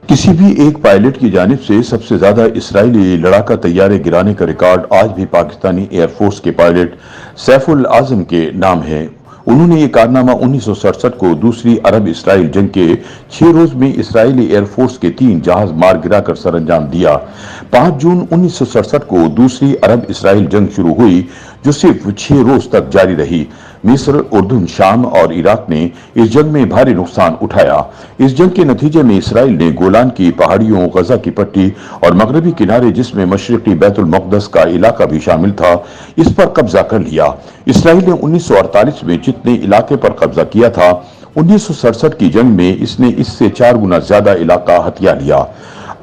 किसी भी एक पायलट की जानिब से सबसे ज्यादा इसराइली लड़ाका तैयारे गिराने का रिकॉर्ड आज भी पाकिस्तानी एयरफोर्स के पायलट सैफुल आजम के नाम है। उन्होंने ये कारनामा 1967 को दूसरी अरब इसराइल जंग के 6 रोज में इसराइली एयरफोर्स के 3 जहाज मार गिराकर सरअंजाम दिया। 5 जून 1967 को दूसरी अरब इसराइल जंग शुरू हुई, जो सिर्फ 6 रोज तक जारी रही। मिस्र, उर्दून, शाम और इराक ने इस जंग में भारी नुकसान उठाया। इस जंग के नतीजे में इसराइल ने गोलान की पहाड़ियों, गजा की पट्टी और मगरबी किनारे, जिसमें मशरिकी बैतुल मुक़द्दस का इलाका भी शामिल था, इस पर कब्जा कर लिया। इसराइल ने 1948 में जितने इलाके पर कब्जा किया था, 1967 की जंग में इसने इससे 4 गुना ज्यादा इलाका हथिया लिया।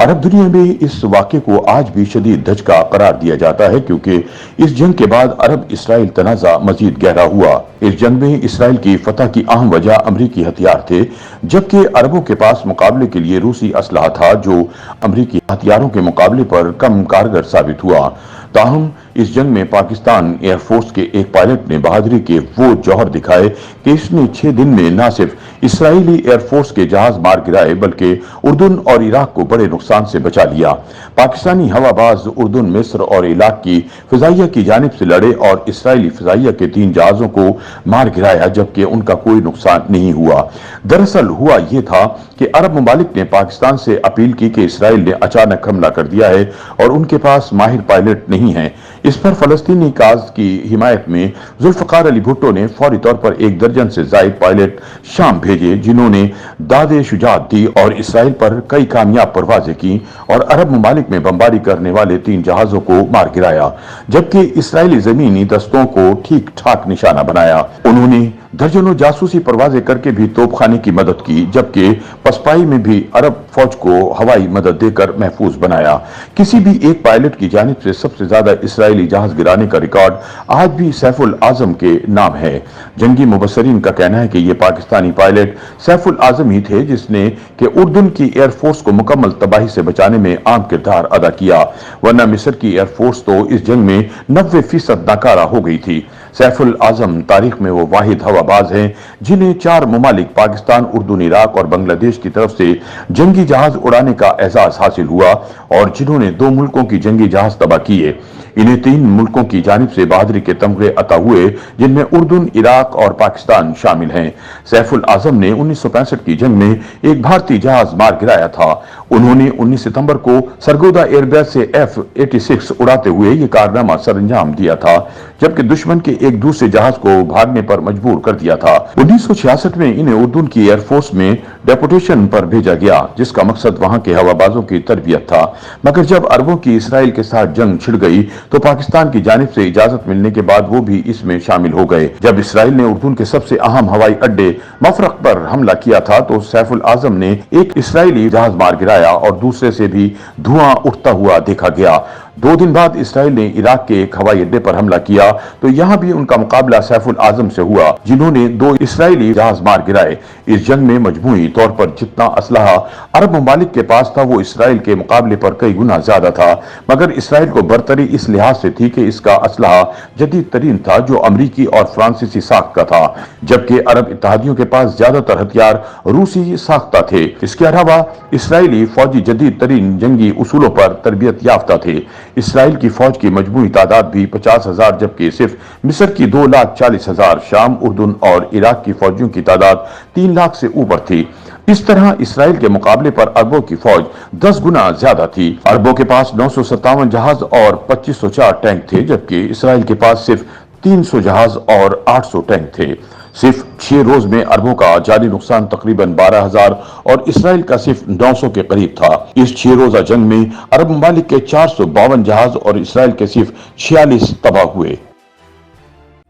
अरब दुनिया में इस वाक़े को आज भी शदीद धचका करार दिया जाता है, क्योंकि इस जंग के बाद अरब इसराइल तनाज़ा मजीद गहरा हुआ। इस जंग में इसराइल की फतह की अहम वजह अमरीकी हथियार थे, जबकि अरबों के पास मुकाबले के लिए रूसी असलहा था, जो अमरीकी हथियारों के मुकाबले पर कम कारगर साबित हुआ। ताहम इस जंग में पाकिस्तान एयरफोर्स के एक पायलट ने बहादुरी के वो जौहर दिखाए कि इसने 6 दिन में न सिर्फ इसराइली एयरफोर्स के जहाज मार गिराए, बल्कि उर्दून और इराक को बड़े नुकसान से बचा लिया। पाकिस्तानी हवाबाज उर्दून, मिस्र और इराक की फिजाइया की जानिब से लड़े और इसराइली फिजाइया के 3 जहाजों को मार गिराया, जबकि उनका कोई नुकसान नहीं हुआ। दरअसल हुआ यह था कि अरब ममालिक ने पाकिस्तान से अपील की कि इसराइल ने अचानक हमला कर दिया है और उनके पास माहिर पायलट नहीं है। इस पर फलस्तीनी काज की हिमायत में जुल्फकार अली भुट्टो ने फौरी तौर पर 1 दर्जन से जायद पायलट शाम भेजे, जिन्होंने दादे शुजात दी और इसराइल पर कई कामयाब परवाजें की और अरब ममालिक में बमबारी करने वाले 3 जहाजों को मार गिराया, जबकि इसराइली जमीनी दस्तों को ठीक ठाक निशाना बनाया। उन्होंने दर्जनों जासूसी परवाजें करके भी तोपखाने की मदद की, जबकि पसपाई में भी अरब फौज को हवाई मदद देकर महफूज बनाया। किसी भी एक पायलट की जानिब से सबसे ज्यादा इसराइली जहाज गिराने का रिकॉर्ड आज भी सैफुल आजम के नाम है। जंगी मुबसरीन का कहना है कि यह पाकिस्तानी पायलट सैफुल आजम ही थे जिसने कि उर्दून की एयरफोर्स को मुकम्मल तबाही से बचाने में अहम किरदार अदा किया, वरना मिस्र की एयरफोर्स तो इस जंग में 90% नाकारा हो गई थी। सैफुल आजम तारीख में वो वाहिद हवाबाज हैं जिन्हें 4 ममालिक पाकिस्तान, उर्दून, इराक और बांग्लादेश की तरफ से जंगी जहाज उड़ाने का एजाज हासिल हुआ और जिन्होंने 2 मुल्कों की जंगी जहाज तबाह किए। इन्हें 3 मुल्कों की जानिब से बहादुरी के तमगे अता हुए, जिनमें उर्दून, इराक और पाकिस्तान शामिल हैं। सैफुल आजम ने 1965 की जंग में एक भारतीय जहाज मार गिराया था। उन्होंने 19 सितंबर को सरगोदा एयरबेस से F-86 उड़ाते हुए ये कारनामा सरअंजाम दिया था, जबकि दुश्मन के एक दूसरे जहाज को भागने पर मजबूर कर दिया था। 1966 में इन्हें उर्दून की एयरफोर्स में डेपुटेशन पर भेजा गया, जिसका मकसद वहां के हवाबाजों की तरबियत था। मगर जब अरबों की इसराइल के साथ जंग छिड़ गई तो पाकिस्तान की जानिब से इजाजत मिलने के बाद वो भी इसमें शामिल हो गए। जब इसराइल ने उर्दून के सबसे अहम हवाई अड्डे मफरक पर हमला किया था, तो सैफुल आजम ने एक इसराइली जहाज मार गिराया और दूसरे से भी धुआं उठता हुआ देखा गया। 2 दिन बाद इसराइल ने इराक के एक हवाई अड्डे पर हमला किया, तो यहां भी उनका मुकाबला सैफुल आजम से हुआ, जिन्होंने 2 इसराइली जहाज मार गिराए। इस जंग में मजमूई तौर पर जितना असलहा अरब ममालिक के पास था, वो इसराइल के मुकाबले पर कई गुना ज्यादा था। मगर इसराइल को बरतरी इस लिहाज से थी कि इसका असलहा जदीद तरीन था, जो अमरीकी और फ्रांसीसी साख्त का था, जबकि अरब इत्तेहादियों के पास ज्यादातर हथियार रूसी साख्ता थे। इसके अलावा इसराइली फौजी जदीद तरीन जंगी उसूलों पर तरबियत याफ्ता थे। इसराइल की फौज की मजमूई तादाद भी 50,000, जबकि सिर्फ मिस्र की 2,40,000, शाम, उर्दून और इराक की फौजियों की तादाद 3 लाख से ऊपर थी। इस तरह इसराइल के मुकाबले पर अरबों की फौज 10 गुना ज्यादा थी। अरबों के पास 957 जहाज और 2504 टैंक थे, जबकि इसराइल के पास सिर्फ 300 जहाज और 800 टैंक थे। सिर्फ 6 रोज में अरबों का जारी नुकसान तकरीबन 12,000 और इसराइल का सिर्फ 900 के करीब था। इस 6 रोजा जंग में अरब ममालिक के 452 जहाज और इसराइल के सिर्फ 46 तबाह हुए।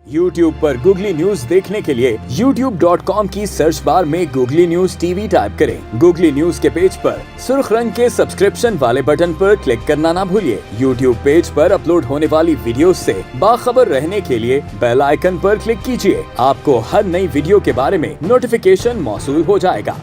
YouTube पर गूगली न्यूज देखने के लिए youtube.com की सर्च बार में गूगली न्यूज टीवी टाइप करें। गूगली न्यूज के पेज पर सुर्ख रंग के सब्सक्रिप्शन वाले बटन पर क्लिक करना ना भूलिए। YouTube पेज पर अपलोड होने वाली वीडियोस से बाखबर रहने के लिए बेल आइकन पर क्लिक कीजिए। आपको हर नई वीडियो के बारे में नोटिफिकेशन मौसूल हो जाएगा।